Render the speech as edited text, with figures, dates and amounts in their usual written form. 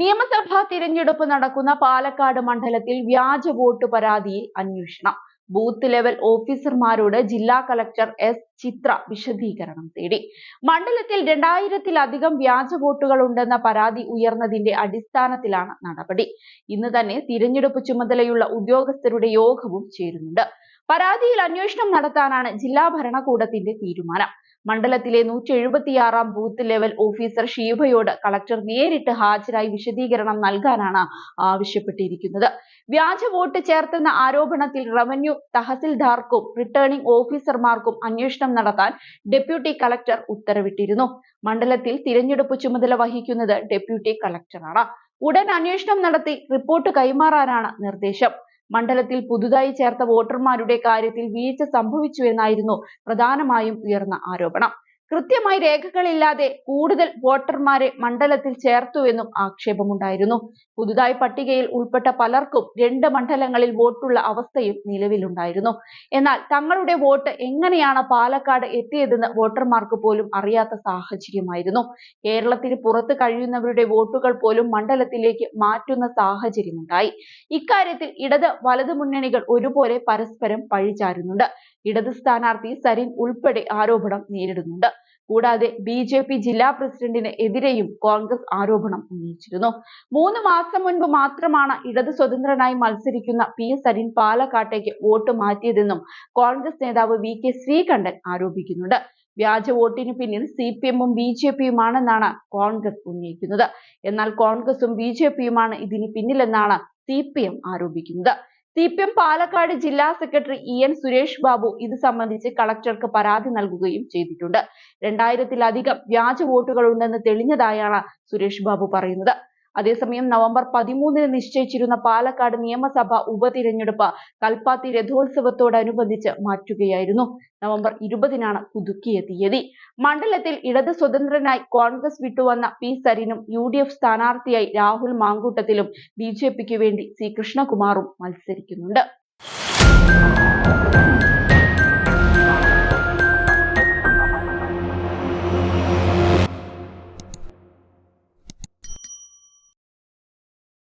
നിയമസഭാ തിരഞ്ഞെടുപ്പ് നടക്കുന്ന പാലക്കാട് മണ്ഡലത്തിൽ വ്യാജ വോട്ട് പരാതിയിൽ അന്വേഷണം. ബൂത്ത് ലെവൽ ഓഫീസർമാരോട് ജില്ലാ കളക്ടർ എസ് ചിത്ര വിശദീകരണം തേടി. മണ്ഡലത്തിൽ 2000-ലധികം വ്യാജ വോട്ടുകൾ ഉണ്ടെന്ന പരാതി ഉയർന്നതിന്റെ അടിസ്ഥാനത്തിലാണ് നടപടി. ഇന്ന് തന്നെ തിരഞ്ഞെടുപ്പ് ചുമതലയുള്ള ഉദ്യോഗസ്ഥരുടെ യോഗവും ചേരുന്നുണ്ട്. പരാതിയിൽ അന്വേഷണം നടത്താനാണ് ജില്ലാ ഭരണകൂടത്തിന്റെ തീരുമാനം. മണ്ഡലത്തിലെ 176-ാം ബൂത്ത് ലെവൽ ഓഫീസർ ഷീബയോട് കളക്ടർ നേരിട്ട് ഹാജരായി വിശദീകരണം നൽകാനാണ് ആവശ്യപ്പെട്ടിരിക്കുന്നത്. വ്യാജ വോട്ട് ചേർത്തെന്ന ആരോപണത്തിൽ റവന്യൂ തഹസിൽദാർക്കും റിട്ടേണിംഗ് ഓഫീസർമാർക്കും അന്വേഷണം നടത്താൻ ഡെപ്യൂട്ടി കളക്ടർ ഉത്തരവിട്ടിരുന്നു. മണ്ഡലത്തിൽ തിരഞ്ഞെടുപ്പ് ചുമതല വഹിക്കുന്നത് ഡെപ്യൂട്ടി കളക്ടറാണ്. ഉടൻ അന്വേഷണം നടത്തി റിപ്പോർട്ട് കൈമാറാനാണ് നിർദ്ദേശം. മണ്ഡലത്തിൽ പുതുതായി ചേർത്ത വോട്ടർമാരുടെ കാര്യത്തിൽ വീഴ്ച സംഭവിച്ചുവെന്നായിരുന്നു പ്രധാനമായും ഉയർന്ന ആരോപണം. കൃത്യമായി രേഖകളില്ലാതെ കൂടുതൽ വോട്ടർമാരെ മണ്ഡലത്തിൽ ചേർത്തുവെന്നും ആക്ഷേപമുണ്ടായിരുന്നു. പുതുതായി പട്ടികയിൽ ഉൾപ്പെട്ട പലർക്കും 2 മണ്ഡലങ്ങളിൽ വോട്ടുള്ള അവസ്ഥയും നിലവിലുണ്ടായിരുന്നു. എന്നാൽ തങ്ങളുടെ വോട്ട് എങ്ങനെയാണ് പാലക്കാട് എത്തിയതെന്ന് വോട്ടർമാർക്ക് പോലും അറിയാത്ത സാഹചര്യമായിരുന്നു. കേരളത്തിന് പുറത്ത് കഴിയുന്നവരുടെ വോട്ടുകൾ പോലും മണ്ഡലത്തിലേക്ക് മാറ്റുന്ന സാഹചര്യമുണ്ടായി. ഇക്കാര്യത്തിൽ ഇടത് വലത് മുന്നണികൾ ഒരുപോലെ പരസ്പരം പഴിചാരുന്നുണ്ട്. ഇടത് സ്ഥാനാർത്ഥി സരിൻ ഉൾപ്പെടെ ആരോപണം നേരിടുന്നുണ്ട്. കൂടാതെ BJP ജില്ലാ പ്രസിഡന്റിന് എതിരെയും കോൺഗ്രസ് ആരോപണം ഉന്നയിച്ചിരുന്നു. 3 മാസം മുൻപ് മാത്രമാണ് ഇടത് സ്വതന്ത്രനായി മത്സരിക്കുന്ന P സരിൻ പാലക്കാട്ടേക്ക് വോട്ട് മാറ്റിയതെന്നും കോൺഗ്രസ് നേതാവ് VK ശ്രീകണ്ഠൻ ആരോപിക്കുന്നുണ്ട്. വ്യാജ വോട്ടിന് പിന്നിൽ CPM-ഉം BJP-യുമാണെന്നാണ് കോൺഗ്രസ് ഉന്നയിക്കുന്നത്. എന്നാൽ കോൺഗ്രസും BJP-യുമാണ് ഇതിന് പിന്നിലെന്നാണ് CPM ആരോപിക്കുന്നത്. CPM പാലക്കാട് ജില്ലാ സെക്രട്ടറി EN സുരേഷ് ബാബു ഇത് സംബന്ധിച്ച് കളക്ടർക്ക് പരാതി നൽകുകയും ചെയ്തിട്ടുണ്ട്. 2000-ലധികം വ്യാജ വോട്ടുകൾ ഉണ്ടെന്ന് തെളിഞ്ഞതായാണ് സുരേഷ് ബാബു പറയുന്നത്. അതേസമയം നവംബർ 13-ന് നിശ്ചയിച്ചിരുന്ന പാലക്കാട് നിയമസഭാ ഉപതിരഞ്ഞെടുപ്പ് കൽപ്പാത്തി രഥോത്സവത്തോടനുബന്ധിച്ച് മാറ്റുകയായിരുന്നു. നവംബർ 20-നാണ് പുതുക്കിയ തീയതി. മണ്ഡലത്തിൽ ഇടത് സ്വതന്ത്രനായി കോൺഗ്രസ് വിട്ടുവന്ന P സരിനും UDF സ്ഥാനാർത്ഥിയായി രാഹുൽ മാങ്കൂട്ടത്തിലും BJP-ക്ക് വേണ്ടി C കൃഷ്ണകുമാറും മത്സരിക്കുന്നുണ്ട്.